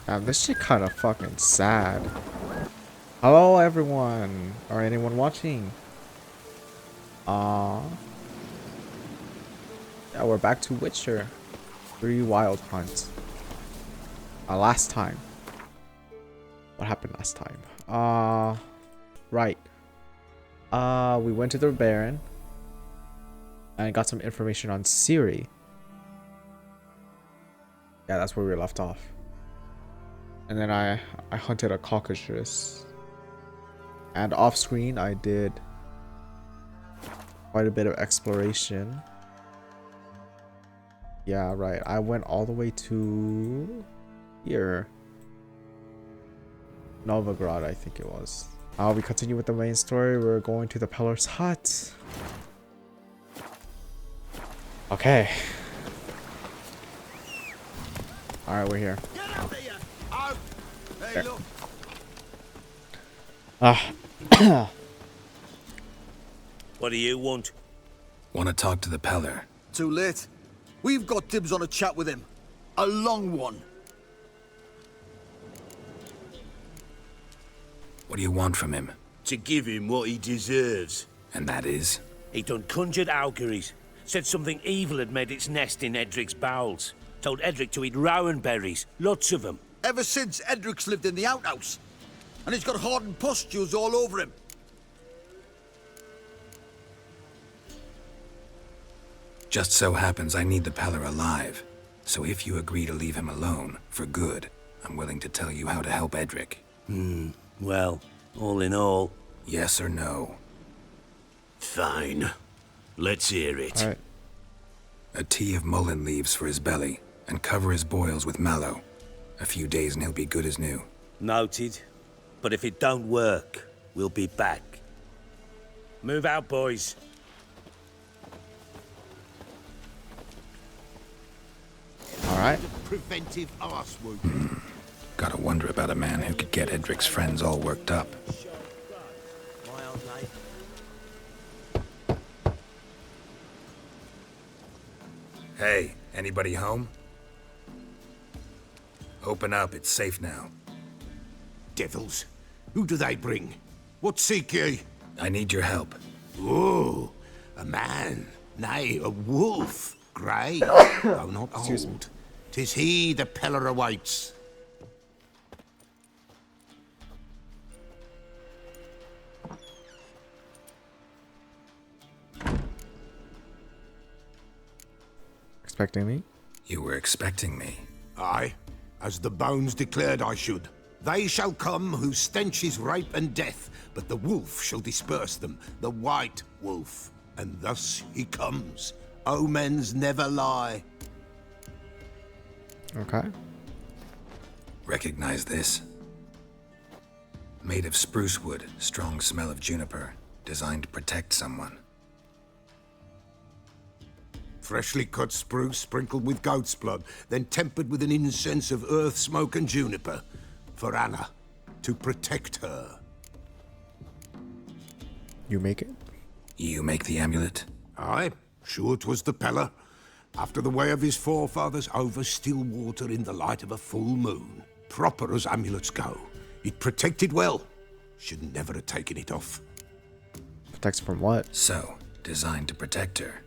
This shit kind of fucking sad. Hello, everyone, or anyone watching. Uh, yeah, we're back to Witcher 3 Wild Hunt. Last time. What happened last time? Right. We went to the Baron and got some information on Ciri. Yeah, that's where we left off. And then I hunted a cockatrice. And off screen, I did quite a bit of exploration. Yeah, right. I went all the way to here. Novigrad, I think it was. We continue with the main story. We're going to the Pellar's hut. Okay. Alright, we're here. Get out of here! Out! Hey, There. look! What do you want? Want to talk to the Peller? Too late. We've got dibs on a chat with him. A long one. What do you want from him? To give him what he deserves. And that is? He done conjured auguries. Said something evil had made its nest in Edric's bowels. Told Edric to eat rowan berries. Lots of them. Ever since Edric's lived in the outhouse. And he's got hardened pustules all over him. Just so happens I need the Peller alive. So if you agree to leave him alone, for good, I'm willing to tell you how to help Edric. Well, all in all... Yes or no? Fine. Let's hear it. Alright. A tea of mullein leaves for his belly, and cover his boils with mallow. A few days and he'll be good as new. Noted. But if it don't work, we'll be back. Move out, boys. Alright. Preventive arse wound. Gotta wonder about a man who could get Edric's friends all worked up. Hey, anybody home? Open up, it's safe now. Devils. Who do they bring? What seek ye? I need your help. Oh, a man. Nay, a wolf. Grey, though not Excuse me. old. 'Tis he the Peller awaits. Expecting me? You were expecting me. Aye, as the bones declared I should. They shall come whose stench is rape and death, but the wolf shall disperse them, the white wolf. And thus he comes. Omens never lie. Okay. Recognize this? Made of spruce wood, strong smell of juniper, designed to protect someone. Freshly cut spruce sprinkled with goat's blood, then tempered with an incense of earth, smoke, and juniper. For Anna, to protect her. You make it? You make the amulet? Aye, sure 'twas the Peller. After the way of his forefathers, over still water in the light of a full moon. Proper as amulets go. It protected well. Should never have taken it off. Protects from what? So, designed to protect her.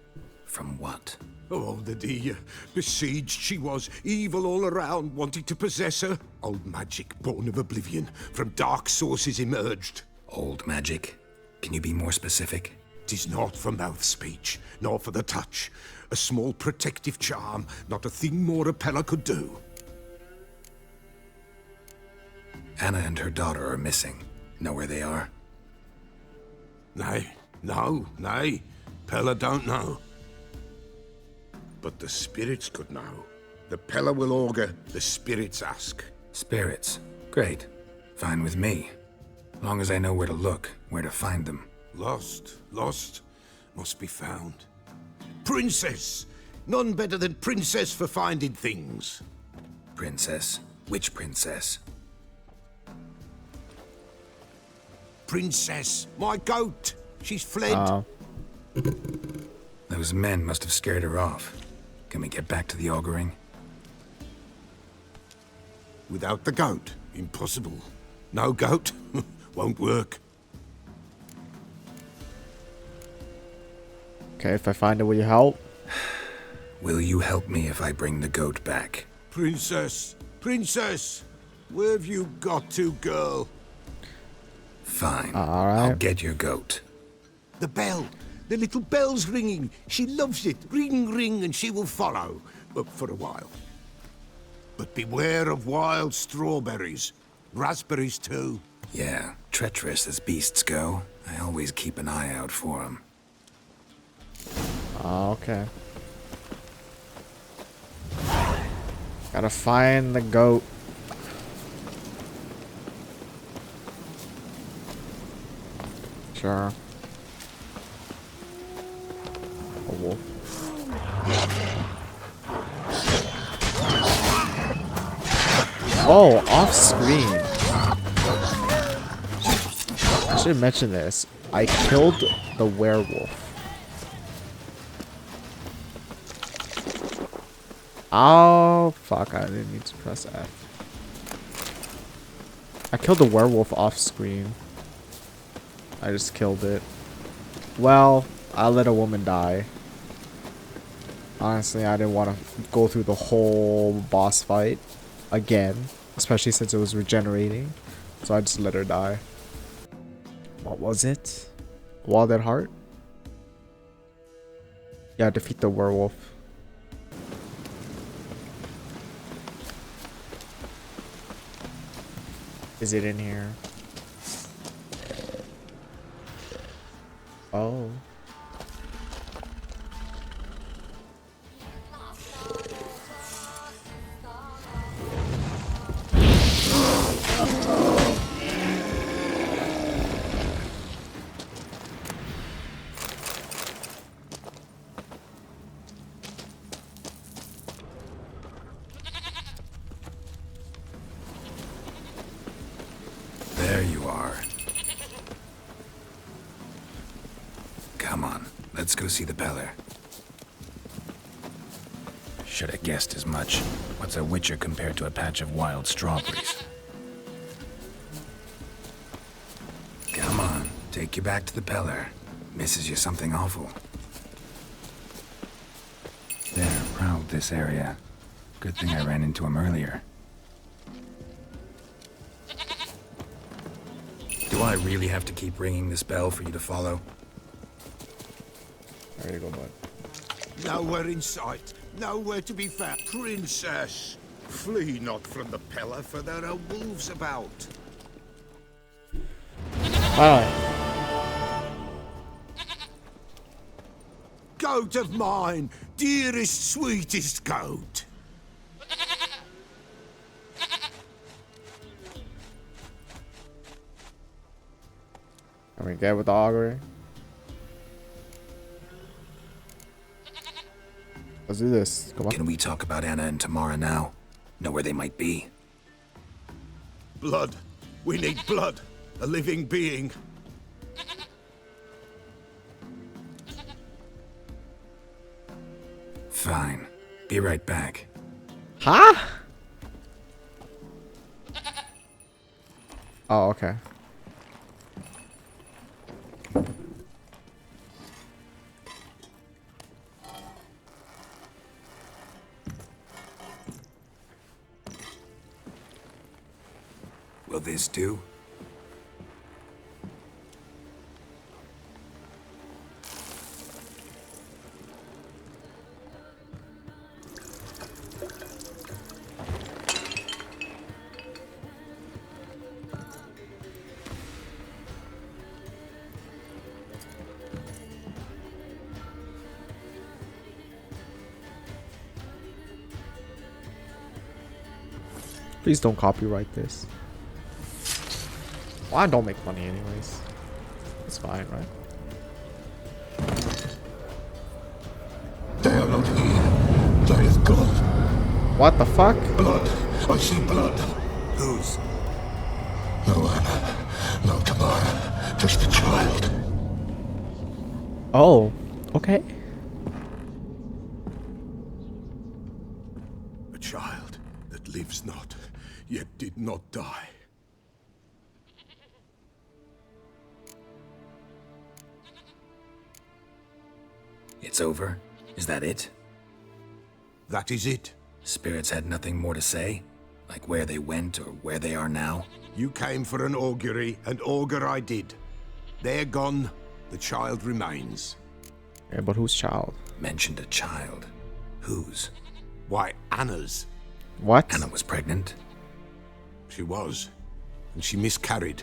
From what? Oh, the dear. Besieged she was, evil all around, wanting to possess her. Old magic, born of oblivion, from dark sources emerged. Old magic? Can you be more specific? 'Tis not for mouth speech, nor for the touch. A small protective charm, not a thing more a Peller could do. Anna and her daughter are missing. Know where they are? Nay, nay. Peller don't know. But the spirits could know. The Peller will augur, the spirits ask. Spirits. Great. Fine with me. Long as I know where to look, where to find them. Lost, must be found. Princess! None better than Princess for finding things. Princess? Which princess? Princess, my goat! She's fled. Those men must have scared her off. Can we get back to the auguring? Without the goat, impossible. No goat, won't work. Okay, if I find it, will you help? Will you help me if I bring the goat back? Princess, princess, where have you got to, girl? Fine. All right. I'll get your goat. The bell. The little bell's ringing. She loves it. Ring, ring, and she will follow. For a while. But beware of wild strawberries. Raspberries, too. Yeah, treacherous as beasts go. I always keep an eye out for them. Okay. Gotta find the goat. Sure. A wolf. Oh, off screen. I should mention this. I killed the werewolf. Oh, fuck. I didn't need to press F. I killed the werewolf off screen. I just killed it. Well, I let a woman die. Honestly, I didn't want to go through the whole boss fight again. Especially since it was regenerating. So I just let her die. What was it? Wild at Heart? Yeah, defeat the werewolf. Is it in here? Oh. There you are. Come on, let's go see the Peller. Should have guessed as much. What's a witcher compared to a patch of wild strawberries? Come on, take you back to the Peller. Misses you something awful. They're proud this area. Good thing I ran into him earlier. Do I really have to keep ringing this bell for you to follow? There you go, bud. Nowhere in sight. Nowhere to be found. Princess, flee not from the Peller, for there are wolves about. Alright. Goat of mine, dearest, sweetest goat. Can we get with the augury? Let's do this. Come on. Can we talk about Anna and Tamara now? Know where they might be? Blood. We need blood. A living being. Fine. Be right back. Huh? Oh, okay. Will this do? Please don't copyright this. Well, I don't make money anyways. It's fine, right? They are not here. There is blood. What the fuck? Blood. I see blood. Whose? No Anna. No Tamara. Just a child. Oh, okay. A child. that lives not, yet did not die. It's over? Is that it? That is it. Spirits had nothing more to say? Like where they went or where they are now? You came for an augury, and augur I did. They're gone, the child remains. Yeah, but whose child? Mentioned a child. Whose? Why, Anna's. What? Anna was pregnant? She was, and she miscarried.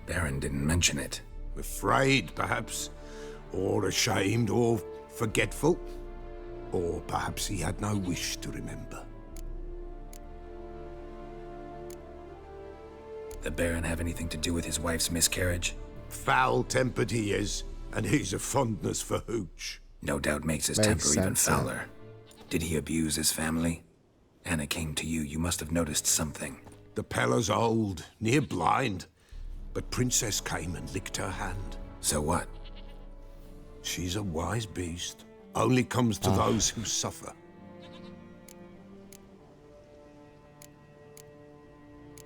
Baron didn't mention it. Afraid, perhaps, or ashamed, or forgetful. Or perhaps he had no wish to remember. The Baron have anything to do with his wife's miscarriage? Foul-tempered he is, and he's a fondness for hooch. No doubt makes his Makes temper even sense, yeah. fouler. Did he abuse his family? Anna came to you must have noticed something. The Pella's old, near blind, but Princess came and licked her hand. So what? She's a wise beast. Only comes to those who suffer.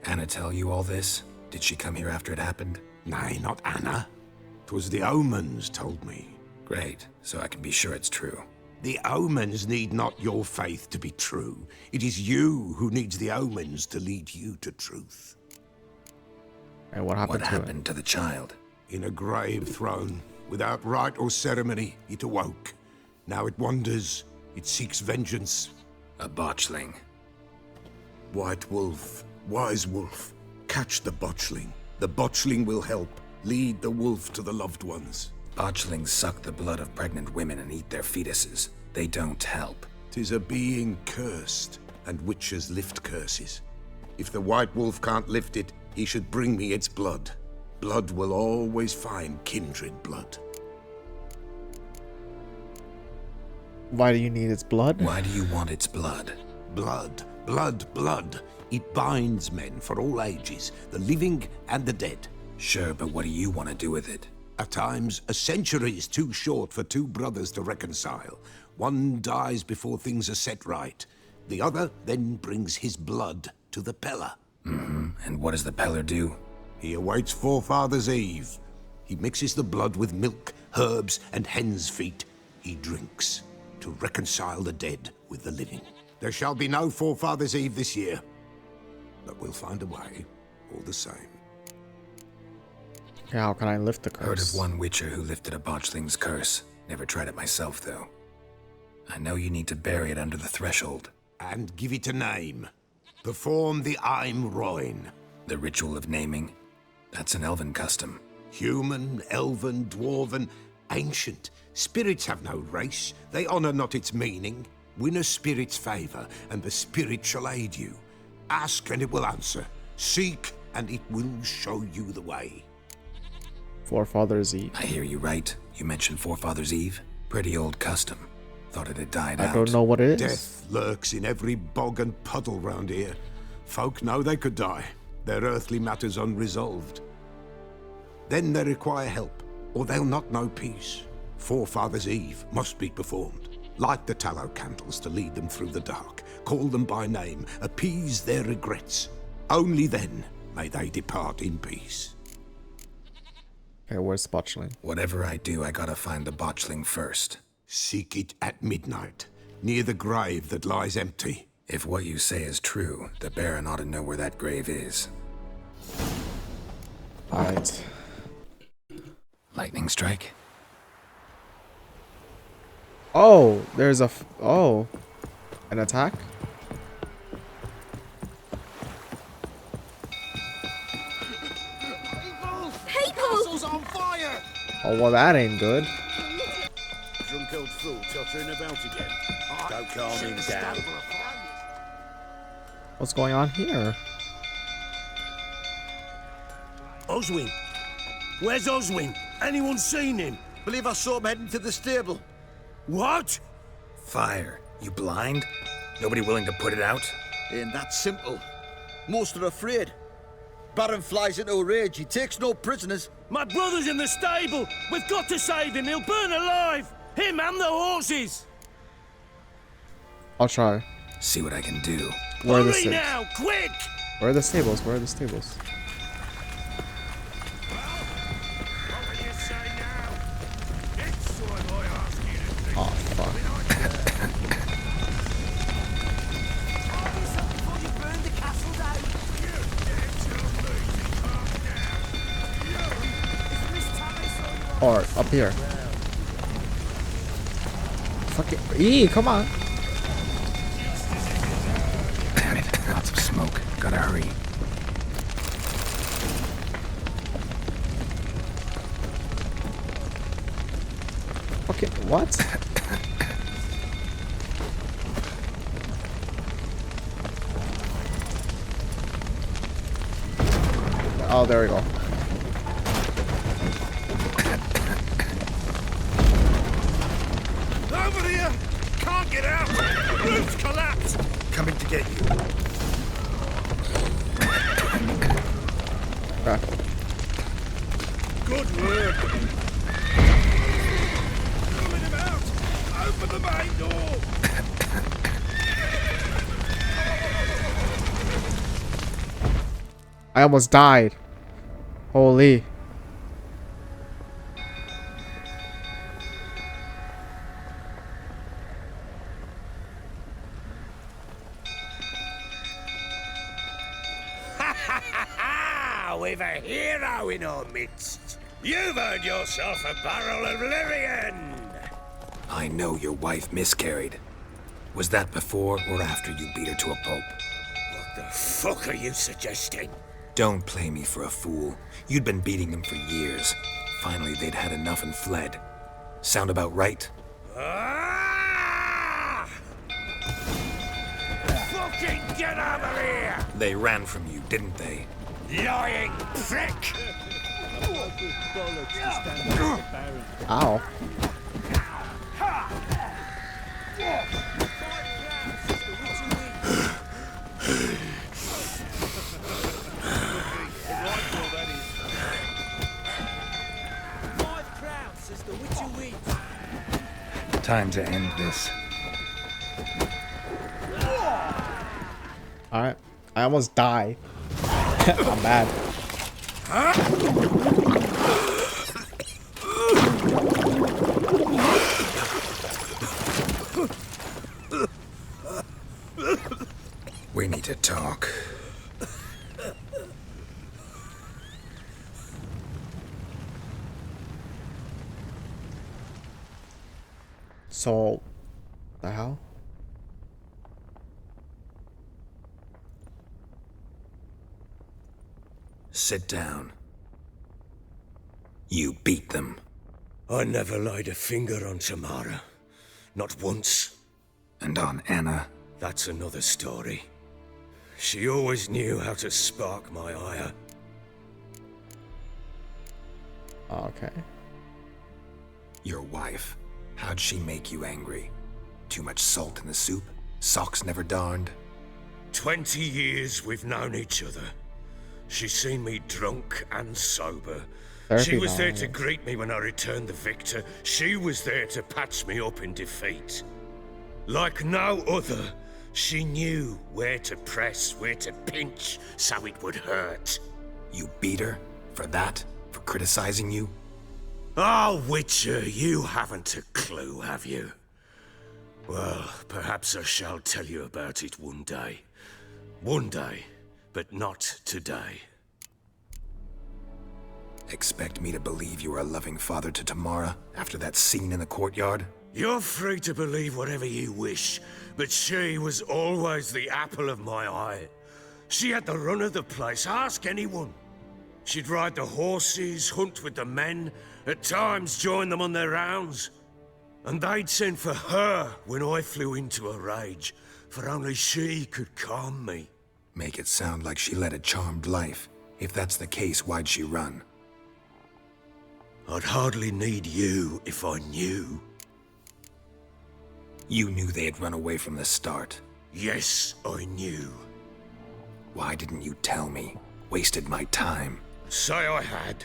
Anna tell you all this? Did she come here after it happened? Nay, not Anna. 'Twas the omens told me. Great, so I can be sure it's true. The omens need not your faith to be true. It is you who needs the omens to lead you to truth. And what happened What to happened to the child? In a grave thrown, without rite or ceremony, it awoke. Now it wanders, it seeks vengeance. A botchling. White wolf, wise wolf, catch the botchling. The botchling will help, lead the wolf to the loved ones. Botchlings suck the blood of pregnant women and eat their fetuses. They don't help. 'Tis a being cursed, and witches lift curses. If the white wolf can't lift it, he should bring me its blood. Blood will always find kindred blood. Why do you need its blood? Why do you want its blood? Blood, blood, blood. It binds men for all ages, the living and the dead. Sure, but what do you want to do with it? At times, a century is too short for two brothers to reconcile. One dies before things are set right. The other then brings his blood to the Pella. And what does the Peller do? He awaits Forefathers' Eve. He mixes the blood with milk, herbs, and hen's feet. He drinks to reconcile the dead with the living. There shall be no Forefathers' Eve this year, but we'll find a way, all the same. Yeah, how can I lift the Heard curse? of one witcher who lifted a botchling's curse. Never tried it myself, though. I know you need to bury it under the threshold. And give it a name. Perform the Aim Roin. The ritual of naming. That's an elven custom. Human, elven, dwarven, ancient. Spirits have no race. They honor not its meaning. Win a spirit's favor, and the spirit shall aid you. Ask, and it will answer. Seek, and it will show you the way. Forefathers Eve. I hear you right. You mentioned Forefathers' Eve. Pretty old custom. Thought it had died out. I don't know what it is. Death lurks in every bog and puddle round here. Folk know they could die, their earthly matters unresolved. Then they require help, or they'll not know peace. Forefathers' Eve must be performed. Light the tallow candles to lead them through the dark. Call them by name, appease their regrets. Only then may they depart in peace. Okay, where's the botchling? Whatever I do, I gotta find the botchling first. Seek it at midnight, near the grave that lies empty. If what you say is true, the Baron ought to know where that grave is. Alright. Lightning strike? Oh, there's a... oh. An attack? Castle's on fire! Oh, well, that ain't good. Drunk old fool tottering about again. Don't calm him down. What's going on here? Oswin! Where's Oswin? Anyone seen him? Believe I saw him heading to the stable. What? Fire. You blind? Nobody willing to put it out? Ain't that simple. Most are afraid. Baron flies into a rage. He takes no prisoners. My brother's in the stable! We've got to save him! He'll burn alive! Him and the horses! I'll try. See what I can do. Where are the Hurry stables? now, quick! Where are the stables? Where are the stables? What will you say now? It's time I ask you to do. Oh fuck. Or up here. Fucking come on. Damn it, lots of smoke. Gotta hurry. Fucking what? Oh, there we go. Over here! Can't get out! Roof's collapsed! Coming to get you. Crap. Good work! Coming him out! Open the main door! I almost died. Holy. We've a hero in our midst. You've earned yourself a barrel of Lyrian. I know your wife miscarried. Was that before or after you beat her to a pulp? What the fuck are you suggesting? Don't play me for a fool. You'd been beating them for years. Finally, they'd had enough and fled. Sound about right? Ah! Fucking get over here! They ran from you, didn't they? Lying prick! Ow. Time to end this. Alright. I almost died. I'm bad. We need to talk. So, the hell? Sit down. You beat them. I never laid a finger on Tamara. Not once. And on Anna. That's another story. She always knew how to spark my ire. Okay. Your wife. How'd she make you angry? Too much salt in the soup? Socks never darned? 20 years we've known each other. She's seen me drunk and sober. She Therapy was there now, to yes. greet me when I returned the victor. She was there to patch me up in defeat. Like no other, she knew where to press, where to pinch, so it would hurt. You beat her? For that? For criticizing you? Oh, Witcher, you haven't a clue, have you? Well, perhaps I shall tell you about it one day. One day, but not today. Expect me to believe you are a loving father to Tamara after that scene in the courtyard? You're free to believe whatever you wish, but she was always the apple of my eye. She had the run of the place, ask anyone. She'd ride the horses, hunt with the men, at times join them on their rounds. And they'd send for her when I flew into a rage, for only she could calm me. Make it sound like she led a charmed life. If that's the case, why'd she run? I'd hardly need you if I knew. You knew they had run away from the start. Yes, I knew. Why didn't you tell me? Wasted my time. Say I had.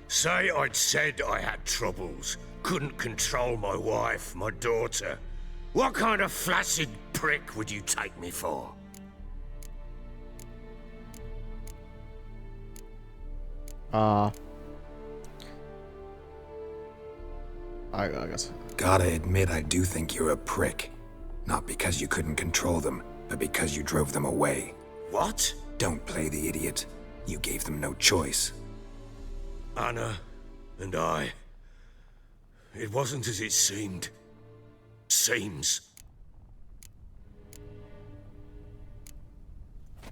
Say I'd said I had troubles. Couldn't control my wife, my daughter. What kind of flaccid prick would you take me for? I guess. Gotta admit, I do think you're a prick. Not because you couldn't control them, but because you drove them away. What? Don't play the idiot. You gave them no choice. Anna and I... It wasn't as it seemed. Seems.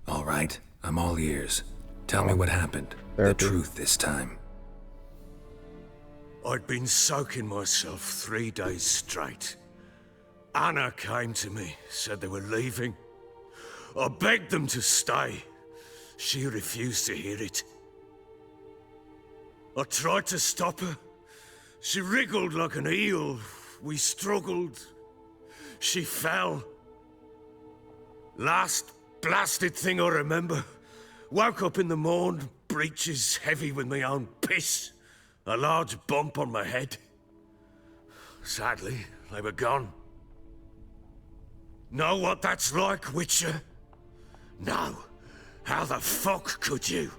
All right, I'm all ears. Tell me what happened. Therapy. The truth this time. I'd been soaking myself 3 days straight. Anna came to me, said they were leaving. I begged them to stay. She refused to hear it. I tried to stop her. She wriggled like an eel. We struggled. She fell. Last blasted thing I remember. Woke up in the morn, breeches heavy with my own piss. A large bump on my head. Sadly, they were gone. Know what that's like, Witcher? No. How the fuck could you?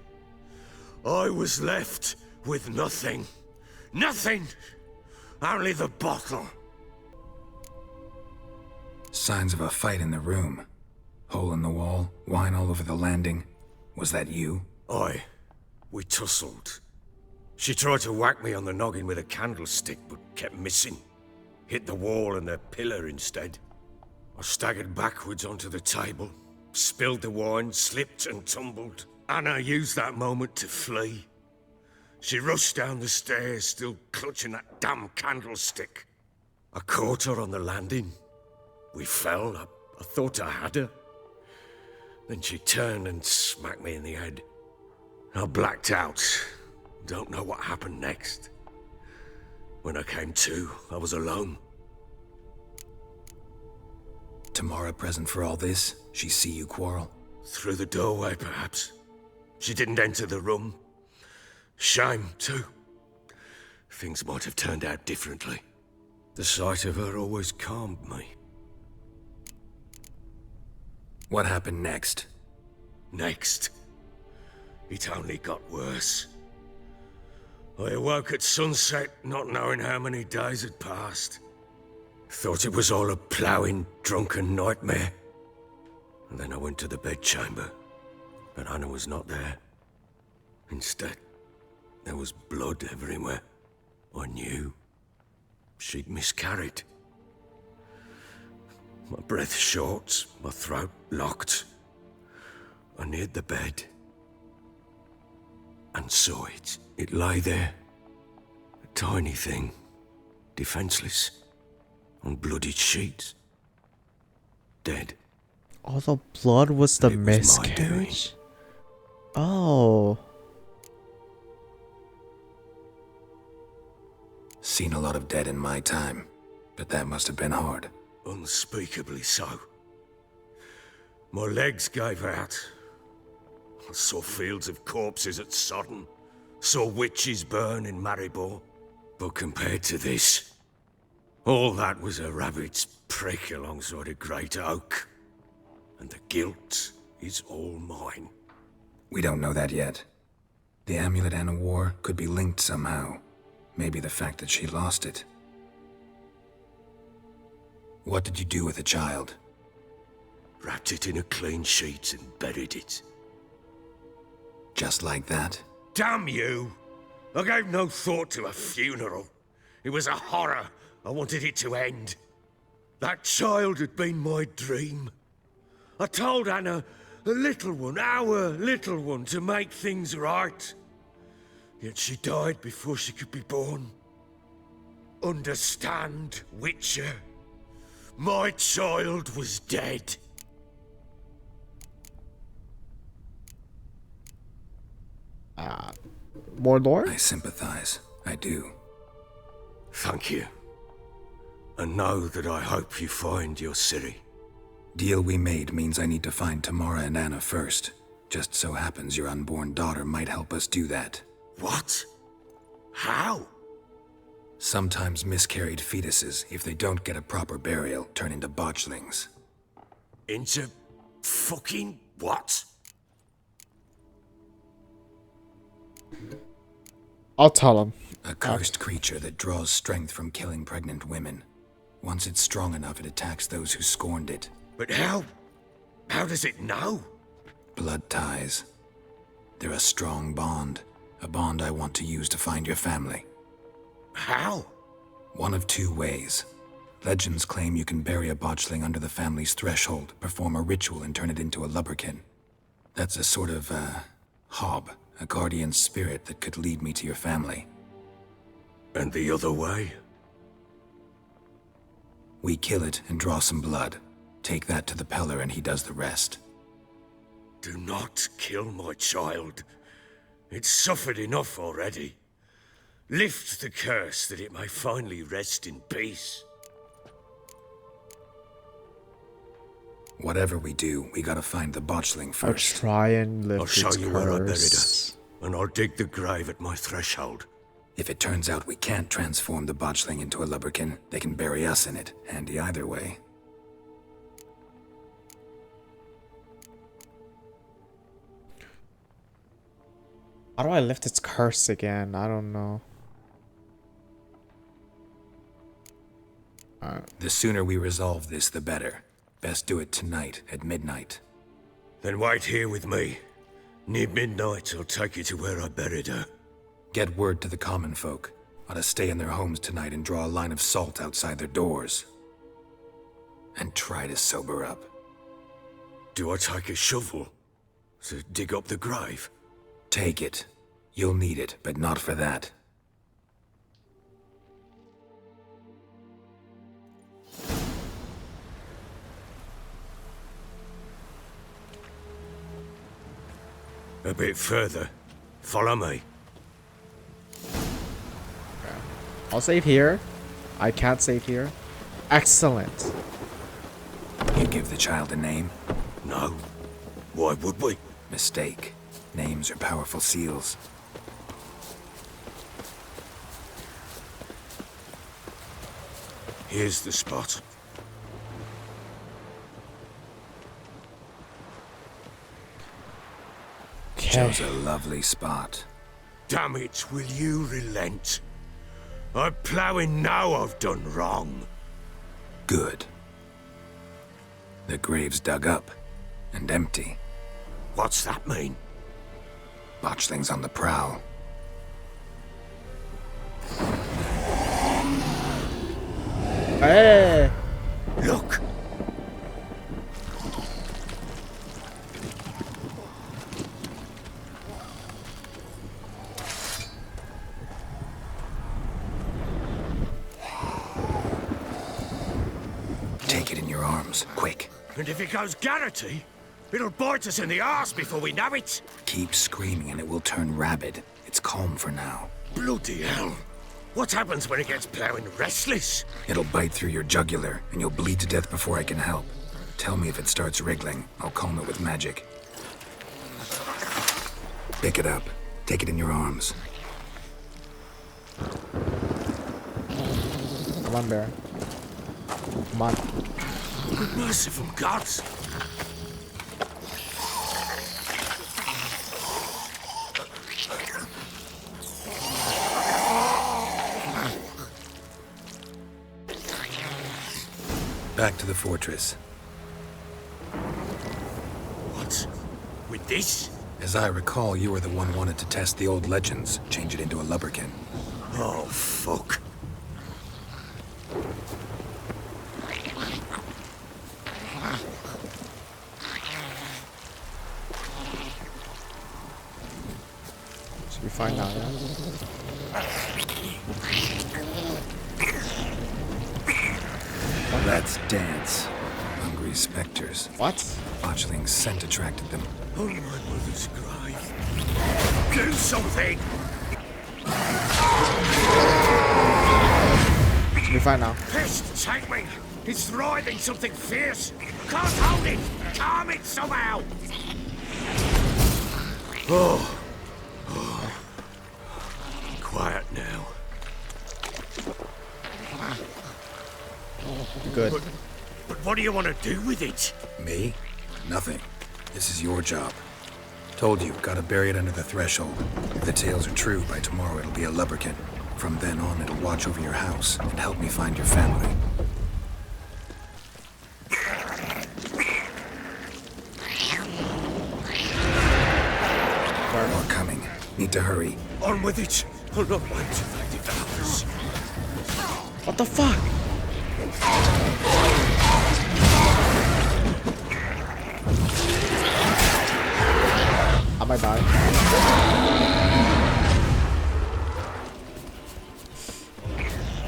I was left with nothing. Nothing! Only the bottle. Signs of a fight in the room. Hole in the wall, wine all over the landing. Was that you? We tussled. She tried to whack me on the noggin with a candlestick, but kept missing. Hit the wall and the pillar instead. I staggered backwards onto the table, spilled the wine, slipped and tumbled. Anna used that moment to flee. She rushed down the stairs, still clutching that damn candlestick. I caught her on the landing. We fell. I thought I had her. Then she turned and smacked me in the head. I blacked out. Don't know what happened next. When I came to, I was alone. Tamara present for all this? She see you quarrel? Through the doorway, perhaps. She didn't enter the room. Shame, too. Things might have turned out differently. The sight of her always calmed me. What happened next? Next, it only got worse. I awoke at sunset, not knowing how many days had passed. Thought it was all a ploughing, drunken nightmare. And then I went to the bedchamber, but Anna was not there. Instead, there was blood everywhere. I knew she'd miscarried. My breath short, my throat locked. I neared the bed and saw it. It lay there, a tiny thing, defenseless, on bloodied sheets, dead. All the blood was the It was my miscarriage? Oh. Seen a lot of dead in my time, but that must have been hard. Unspeakably so. My legs gave out. I saw fields of corpses at Sodden. Saw witches burn in Maribor. But compared to this, all that was a rabbit's prick alongside a great oak. And the guilt is all mine. We don't know that yet. The amulet Anna wore could be linked somehow. Maybe the fact that she lost it. What did you do with the child? Wrapped it in a clean sheet and buried it. Just like that? Damn you! I gave no thought to a funeral. It was a horror. I wanted it to end. That child had been my dream. I told Anna, the little one, our little one, to make things right. Yet she died before she could be born. Understand, Witcher? My child was dead. More lore? I sympathize. I do. Thank you. And know that I hope you find your Ciri. Deal we made means I need to find Tamara and Anna first. Just so happens your unborn daughter might help us do that. What? How? Sometimes miscarried fetuses, if they don't get a proper burial, turn into botchlings. Into fucking what? I'll tell him. A cursed creature that draws strength from killing pregnant women. Once it's strong enough, it attacks those who scorned it. But how? How does it know? Blood ties. They're a strong bond. A bond I want to use to find your family. How? One of two ways. Legends claim you can bury a botchling under the family's threshold, perform a ritual, and turn it into a lubberkin. That's a sort of, hob, a guardian spirit that could lead me to your family. And the other way? We kill it and draw some blood. Take that to the Peller and he does the rest. Do not kill my child. It's suffered enough already. Lift the curse that it may finally rest in peace. Whatever we do, we gotta find the botchling I'll first. try and lift I'll show its you where I buried curse. her, and I'll dig the grave at my threshold. If it turns out we can't transform the botchling into a lubberkin, they can bury us in it. Handy either way. How do I lift its curse again? I don't know. The sooner we resolve this, the better. Best do it tonight, at midnight. Then wait here with me. Near midnight, I'll take you to where I buried her. Get word to the common folk. Ought to stay in their homes tonight and draw a line of salt outside their doors. And try to sober up. Do I take a shovel to dig up the grave? Take it. You'll need it, but not for that. A bit further. Follow me. I'll save here. I can't save here. Excellent. You give the child a name? No. Why would we? Mistake. Names are powerful seals. Here's the spot. Chose a lovely spot. Damn it, will you relent? I'm ploughing now I've done wrong. Good. The grave's dug up and empty. What's that mean? Botchling's on the prowl. Hey! Look! Take it in your arms, quick. And if it goes Garrity, it'll bite us in the arse before we know it. Keep screaming and it will turn rabid. It's calm for now. Bloody hell. What happens when it gets ploughing restless? It'll bite through your jugular and you'll bleed to death before I can help. Tell me if it starts wriggling. I'll calm it with magic. Pick it up. Take it in your arms. Come on, bear. Come on. Merciful gods. Back to the fortress. What? With this? As I recall, you were the one wanted to test the old legends, change it into a lubberkin. Oh, fuck. Should be fine now, yeah? Let's dance. Hungry specters. What? Botchling's scent attracted them. On my mother's grave. Do something! Should be fine now. Pest take me! It's writhing something fierce! Can't hold it! Calm it somehow! Oh. Quiet now. Good. But what do you want to do with it? Me? Nothing. This is your job. Told you, gotta bury it under the threshold. If the tales are true, by tomorrow it'll be a lubberkin. From then on, it'll watch over your house and help me find your family. More coming. Need to hurry. On with it. I'll not wait till they devour us. What the fuck? I might die.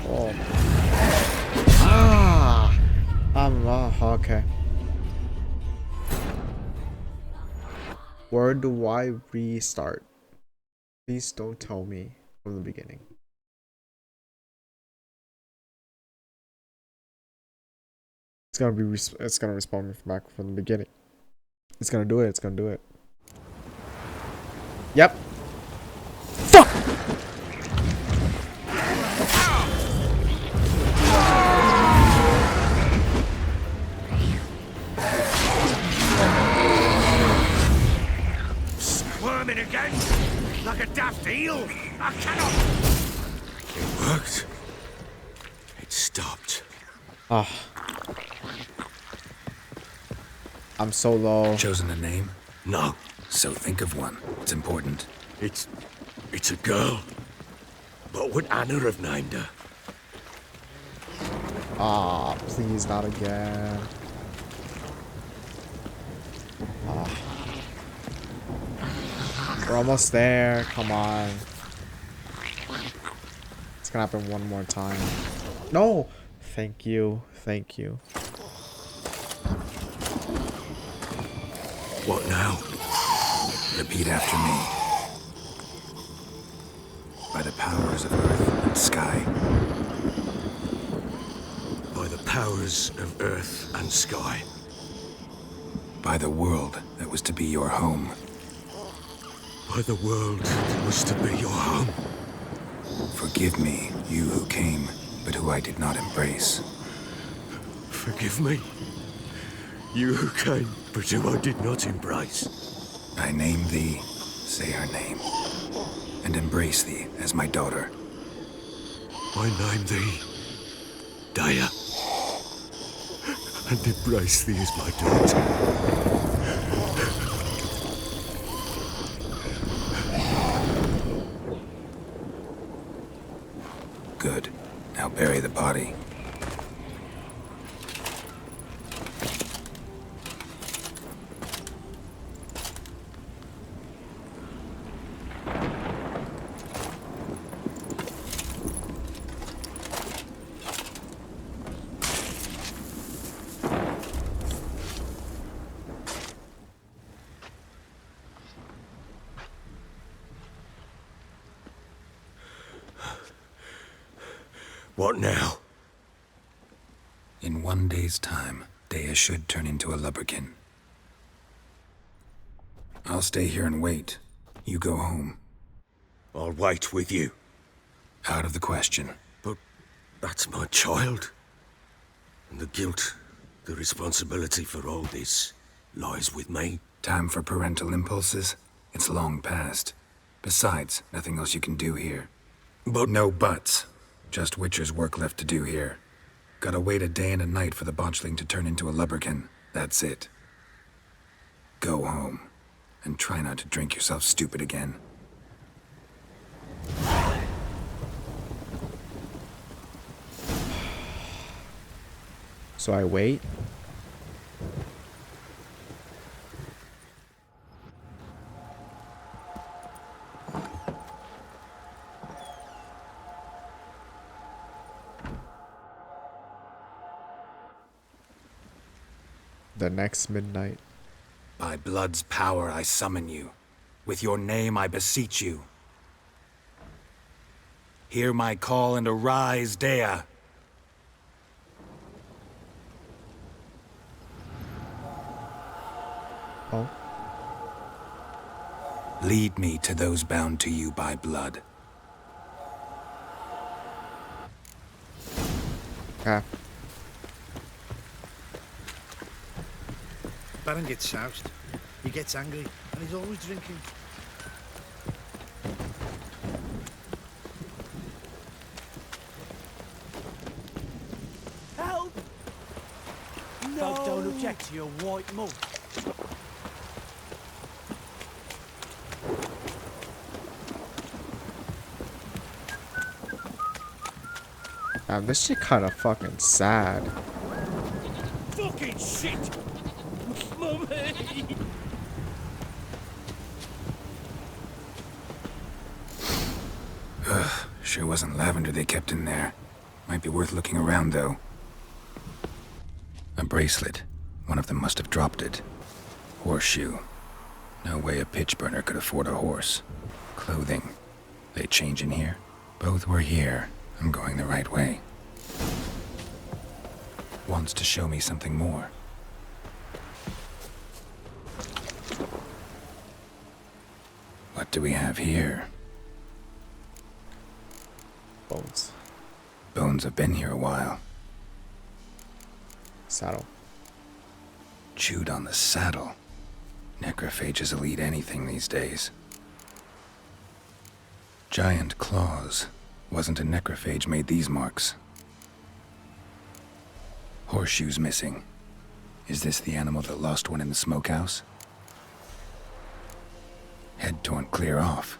Oh. Okay. Where do I restart? Please don't tell me from the beginning. It's gonna be. It's gonna respawn me back from the beginning. It's gonna do it. It's gonna do it. Yep. Fuck. Squirming again? Like a daft eel? I cannot! It worked. It stopped. Ah. I'm so low. Chosen a name? No, So think of one. It's important. it's a girl. What would Anna have named her? Ah, please not again. Ah. We're almost there. Come on. It's gonna happen one more time. No! Thank you. Thank you. What now? Repeat after me. By the powers of earth and sky. By the powers of earth and sky. By the world that was to be your home. By the world that was to be your home. Forgive me, you who came, but who I did not embrace. Forgive me. You who came, but who I did not embrace. I name thee, say her name, and embrace thee as my daughter. I name thee Daya, and embrace thee as my daughter. Good. Now bury the body. What now? In 1 day's time, Dea should turn into a lubberkin. I'll stay here and wait. You go home. I'll wait with you. Out of the question. But that's my child. And the guilt, the responsibility for all this lies with me. Time for parental impulses? It's long past. Besides, nothing else you can do here. But No buts. Just Witcher's work left to do here. Gotta wait a day and a night for the botchling to turn into a lubberkin. That's it. Go home. And try not to drink yourself stupid again. So I wait. The next midnight. By blood's power I summon you. With your name I beseech you. Hear my call and arise, Dea. Oh. Lead me to those bound to you by blood. Ah. Baron gets soused. He gets angry, and he's always drinking. Help! No! Folk don't object to your white mug. Damn, this shit kind of fucking sad. Fucking shit! Mummy! Sure wasn't lavender they kept in there. Might be worth looking around, though. A bracelet. One of them must have dropped it. Horseshoe. No way a pitch burner could afford a horse. Clothing. They change in here? Both were here. I'm going the right way. Wants to show me something more. What do we have here? Bones. Bones have been here a while. Saddle. Chewed on the saddle. Necrophages will eat anything these days. Giant claws. Wasn't a necrophage made these marks. Horseshoes missing. Is this the animal that lost one in the smokehouse? Head torn clear off.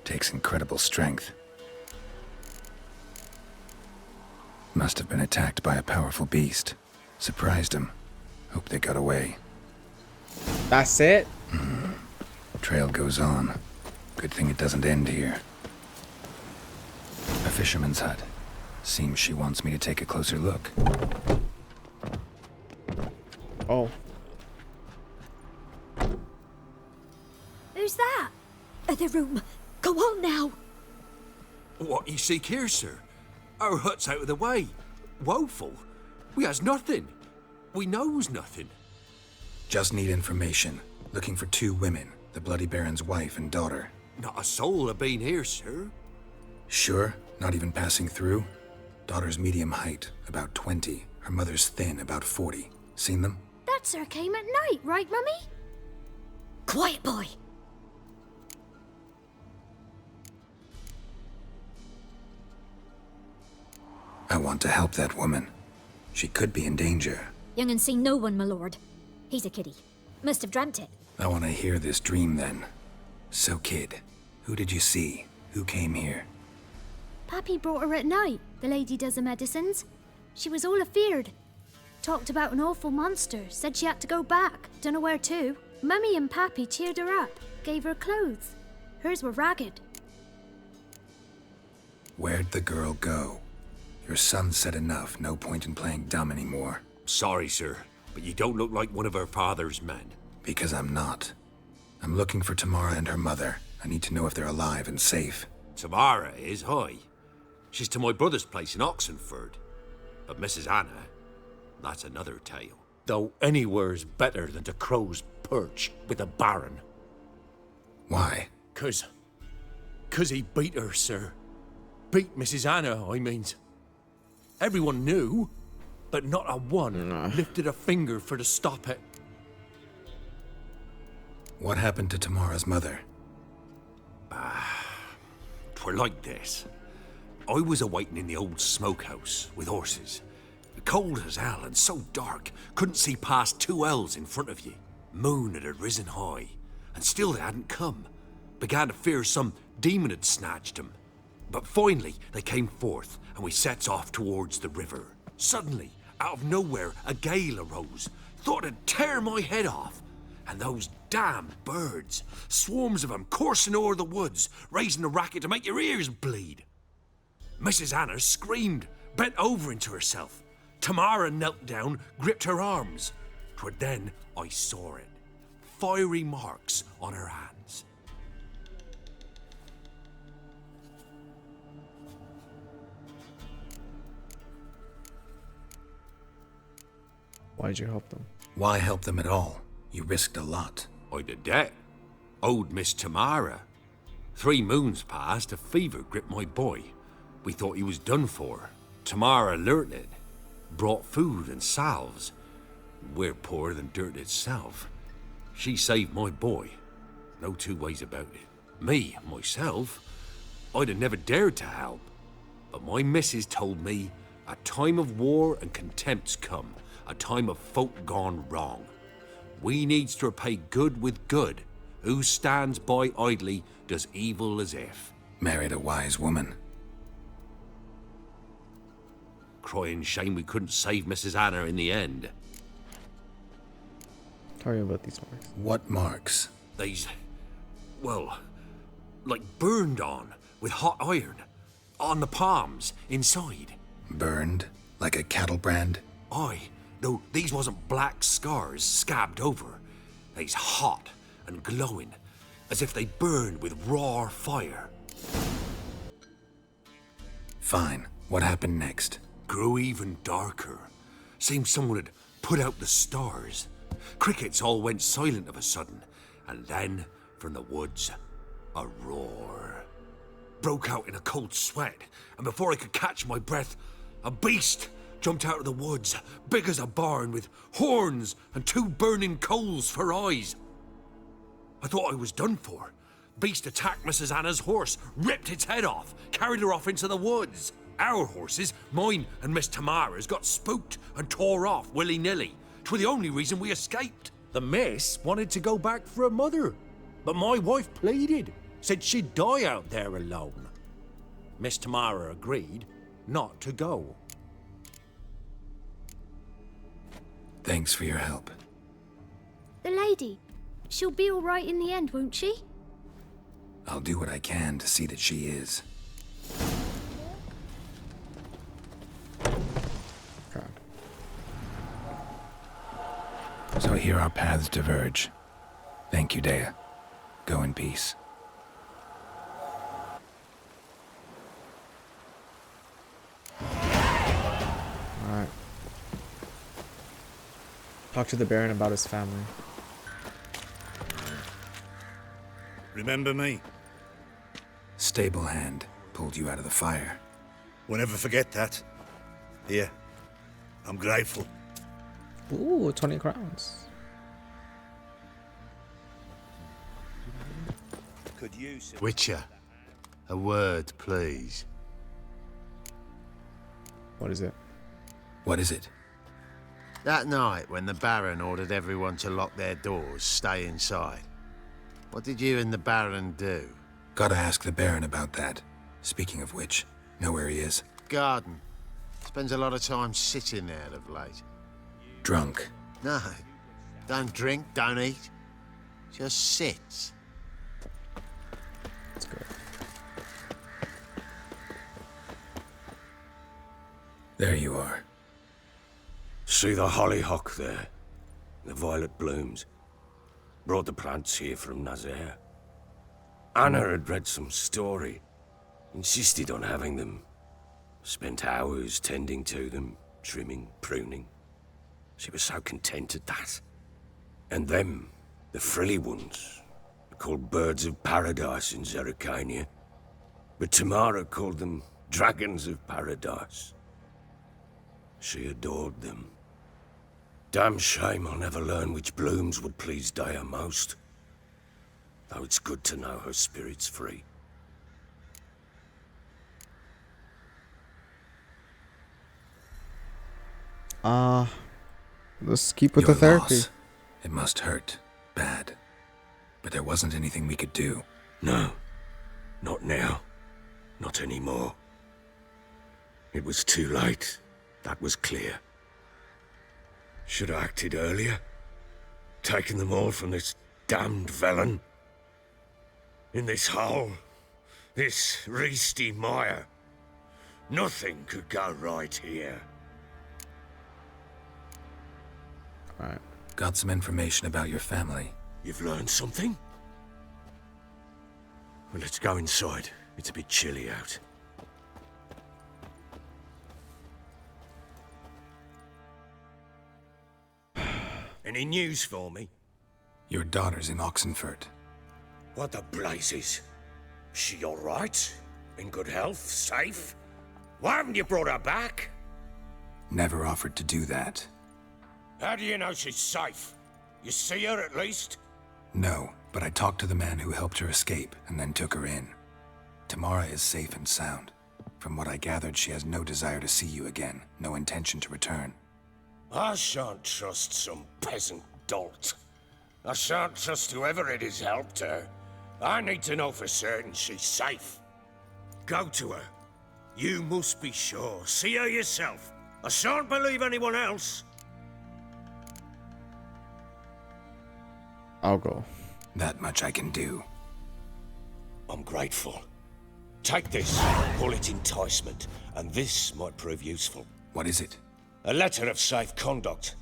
Takes incredible strength. Must have been attacked by a powerful beast. Surprised him. Hope they got away. That's it? Trail goes on. Good thing it doesn't end here. A fisherman's hut. Seems she wants me to take a closer look. Oh. Who's that? The room. Go on now. What you seek here, sir? Our hut's out of the way. Woeful. We has nothing. We knows nothing. Just need information. Looking for 2 women. The Bloody Baron's wife and daughter. Not a soul have been here, sir. Sure? Not even passing through? Daughter's medium height, about 20. Her mother's thin, about 40. Seen them? That sir came at night, right, Mummy? Quiet, boy. I want to help that woman. She could be in danger. Young and seen no one, my lord. He's a kiddie. Must have dreamt it. I want to hear this dream then. So, kid, who did you see? Who came here? Pappy brought her at night. The lady does the medicines. She was all afeared. Talked about an awful monster. Said she had to go back. Dunno where to. Mummy and Pappy cheered her up. Gave her clothes. Hers were ragged. Where'd the girl go? Your son said enough. No point in playing dumb anymore. Sorry, sir, but you don't look like one of our father's men. Because I'm not. I'm looking for Tamara and her mother. I need to know if they're alive and safe. Tamara is, hi. She's to my brother's place in Oxenford. But Mrs. Anna, that's another tale. Though anywhere's better than to Crow's Perch with a baron. Why? 'Cause he beat her, sir. Beat Mrs. Anna, I means. Everyone knew, but not a one lifted a finger for to stop it. What happened to Tamara's mother? 'Twere like this. I was awaiting in the old smokehouse with horses. Cold as hell and so dark, couldn't see past 2 ells in front of you. Moon had risen high, and still they hadn't come. Began to fear some demon had snatched them. But finally, they came forth, and we sets off towards the river. Suddenly, out of nowhere, a gale arose. Thought it'd tear my head off. And those damned birds, swarms of them coursing o'er the woods, raising a racket to make your ears bleed. Mrs. Anna screamed, bent over into herself. Tamara knelt down, gripped her arms. 'Twere then I saw it. Fiery marks on her hands. Why'd you help them? Why help them at all? You risked a lot. I did that. Owed Miss Tamara. 3 moons passed, a fever gripped my boy. We thought he was done for. Tamara learnt it. Brought food and salves. we're poorer than dirt itself. She saved my boy. No two ways about it. Me, myself, I'd have never dared to help. But my missus told me a time of war and contempt's come, a time of folk gone wrong. We needs to repay good with good. Who stands by idly does evil as if. Married a wise woman. Crying shame we couldn't save Mrs. Anna in the end. Tell me about these marks. What marks? These, well, like burned on with hot iron. On the palms, inside. Burned? Like a cattle brand? Aye, though these wasn't black scars scabbed over. They's hot and glowing, as if they burned with raw fire. Fine. What happened next? Grew even darker. Seemed someone had put out the stars. Crickets all went silent of a sudden, and then, from the woods, a roar. Broke out in a cold sweat, and before I could catch my breath, a beast jumped out of the woods, big as a barn, with horns and 2 burning coals for eyes. I thought I was done for. Beast attacked Mrs. Anna's horse, ripped its head off, carried her off into the woods. Our horses, mine and Miss Tamara's, got spooked and tore off willy-nilly. 'Twas the only reason we escaped. The miss wanted to go back for her mother, but my wife pleaded, said she'd die out there alone. Miss Tamara agreed not to go. Thanks for your help. The lady. She'll be all right in the end, won't she? I'll do what I can to see that she is. Okay. So here our paths diverge. Thank you, Dea. Go in peace. Alright. Talk to the Baron about his family. Remember me? Stable hand pulled you out of the fire. We'll never forget that. Here. I'm grateful. Ooh, 20 crowns. Could you... Witcher, a word, please. What is it? What is it? That night when the Baron ordered everyone to lock their doors, stay inside. What did you and the Baron do? Gotta ask the Baron about that. Speaking of which, know where he is? Garden. Spends a lot of time sitting there of late. Drunk. No. Don't drink, don't eat. Just sits. Let's go. There you are. See the hollyhock there? The violet blooms. Brought the plants here from Nazaire. Anna had read some story. Insisted on having them. Spent hours tending to them, trimming, pruning. She was so content at that. And them, the frilly ones, called birds of paradise in Zerrikania. But Tamara called them dragons of paradise. She adored them. Damn shame I'll never learn which blooms would please Dea most. Though it's good to know her spirit's free. Let's keep with Your the therapy. loss. It must hurt. Bad. But there wasn't anything we could do. No. Not now. Not anymore. It was too late. That was clear. Should have acted earlier. Taken them all from this damned Velen. In this hole. This reesty mire. Nothing could go right here. Alright. Got some information about your family. You've learned something? Well, let's go inside. It's a bit chilly out. Any news for me? Your daughter's in Oxenfurt. What the blazes? She all right? In good health? Safe? Why haven't you brought her back? Never offered to do that. How do you know she's safe? You see her at least? No, but I talked to the man who helped her escape and then took her in. Tamara is safe and sound. From what I gathered, she has no desire to see you again, no intention to return. I shan't trust some peasant dolt. I shan't trust whoever it is helped her. I need to know for certain she's safe. Go to her. You must be sure. See her yourself. I shan't believe anyone else. I'll go. That much I can do. I'm grateful. Take this, call it enticement, and this might prove useful. What is it? A letter of safe conduct.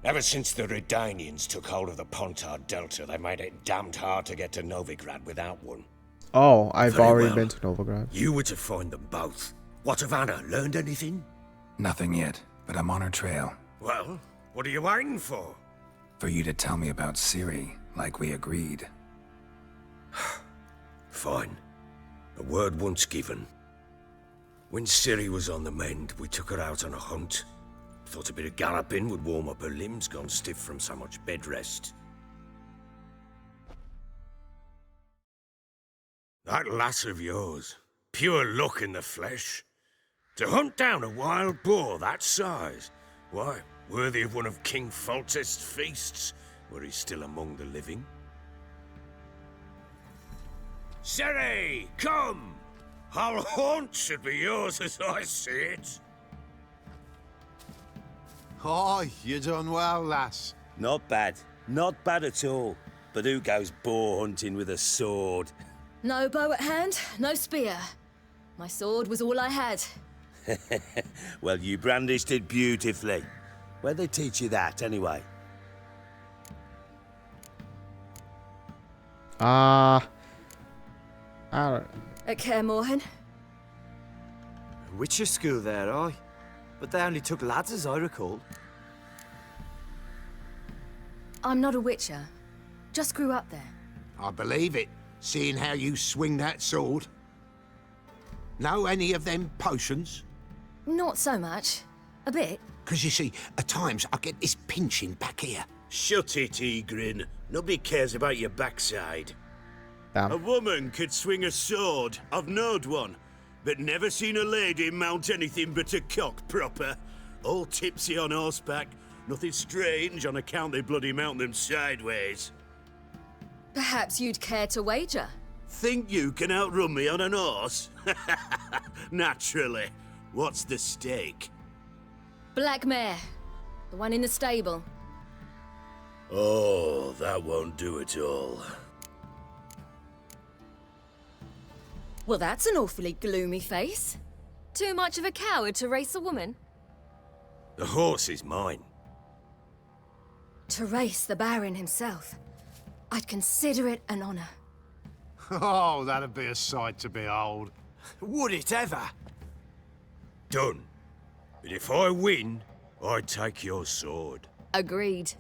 Ever since the Redanians took hold of the Pontar Delta, they made it damned hard to get to Novigrad without one. Oh, I've Very already well. been to Novigrad. You were to find them both. What of Anna? Learned anything? Nothing yet, but I'm on her trail. Well, what are you waiting for? For you to tell me about Ciri, like we agreed. Fine. A word once given. When Ciri was on the mend, we took her out on a hunt. Thought a bit of galloping would warm up her limbs, gone stiff from so much bed rest. That lass of yours, pure luck in the flesh. To hunt down a wild boar that size, why, worthy of one of King Foltest's feasts, were he still among the living. Ciri, come! Our haunt should be yours as I see it. Aye, you done well, lass. Not bad. Not bad at all. But who goes boar hunting with a sword? No bow at hand, no spear. My sword was all I had. Well, you brandished it beautifully. Where'd they teach you that, anyway? I don't... At Kaer Morhen. Witcher school there, aye. But they only took lads, as I recall. I'm not a witcher. Just grew up there. I believe it, seeing how you swing that sword. Know any of them potions? Not so much. A bit. 'Cause you see, at times I get this pinching back here. Shut it, Egrin. Nobody cares about your backside. Damn. A woman could swing a sword. I've knowed one. But never seen a lady mount anything but a cock proper. All tipsy on horseback. Nothing strange on account they bloody mount them sideways. Perhaps you'd care to wager? Think you can outrun me on an horse? Naturally. What's the stake? Black mare. The one in the stable. Oh, that won't do it all. Well, that's an awfully gloomy face. Too much of a coward to race a woman? The horse is mine. To race the Baron himself. I'd consider it an honor. Oh, that'd be a sight to behold. Would it ever? Done. But if I win, I take your sword. Agreed.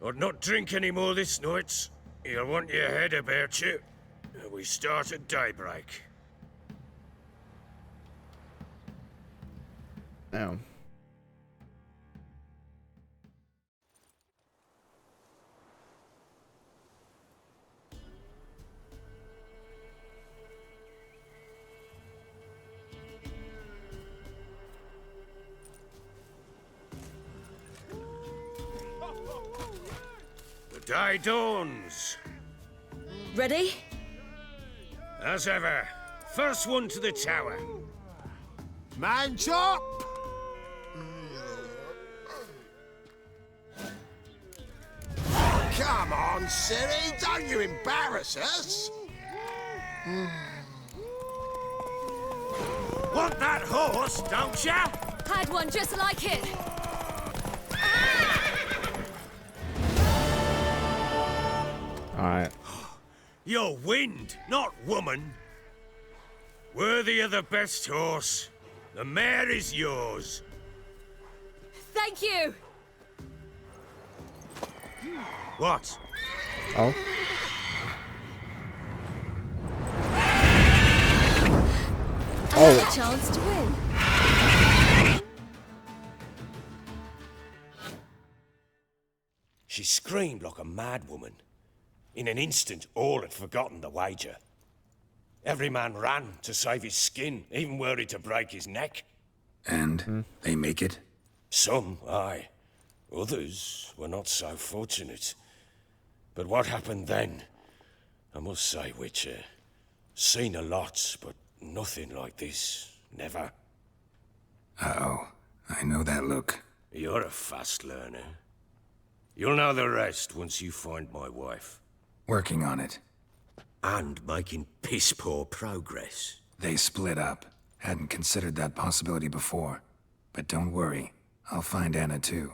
I'd not drink any more this night. You'll want your head about you. We start at daybreak. Damn. The day dawns. Ready? As ever, first one to the tower. Man chop! Come on, Ciri, don't you embarrass us! Want that horse, don't ya? Had one just like it. Alright. You're wind, not woman. Worthy of the best horse. The mare is yours. Thank you. What? Oh. Another chance to win. She screamed like a mad woman. In an instant, all had forgotten the wager. Every man ran to save his skin, even worried to break his neck. And they make it? Some, aye. Others were not so fortunate. But what happened then? I must say, Witcher, seen a lot, but nothing like this. Never. Uh-oh. I know that look. You're a fast learner. You'll know the rest once you find my wife. Working on it. And making piss-poor progress. They split up. Hadn't considered that possibility before. But don't worry. I'll find Anna too.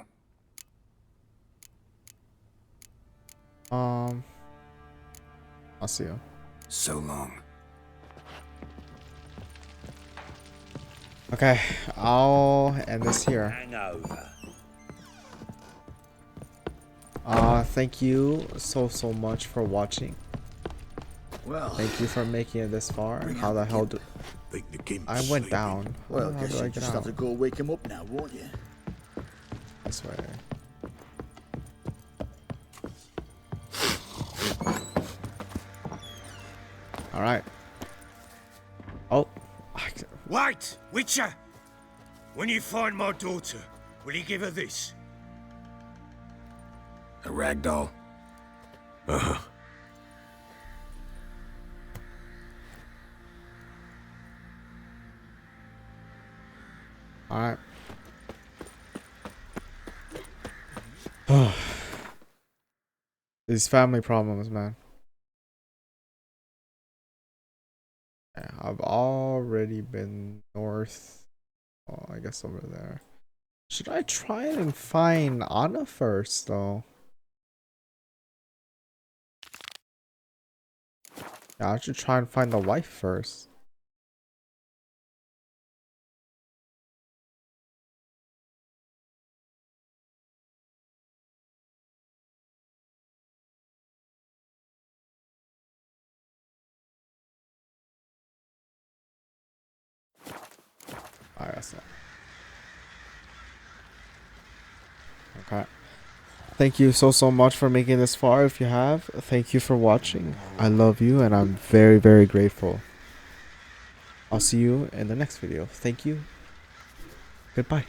I'll see you. So long. Okay, I'll end this here. Hangover. Thank you so much for watching. Well, Thank you for making it this far. How the hell do Think the gimp's I went sleeping. down? well, How guess do I you get just have out? to go wake him up now, won't you? This way. All right. Oh, Wait, Witcher! When you find my daughter, will you give her this? A ragdoll. all right. These family problems, man. Yeah, I've already been north. Oh, I guess over there. Should I try and find Anna first, though? Yeah, I should try and find the wife first. Alright, that's not. Okay. Thank you so much for making this far. If you have, thank you for watching. I love you and I'm very grateful. I'll see you in the next video. Thank you. Goodbye.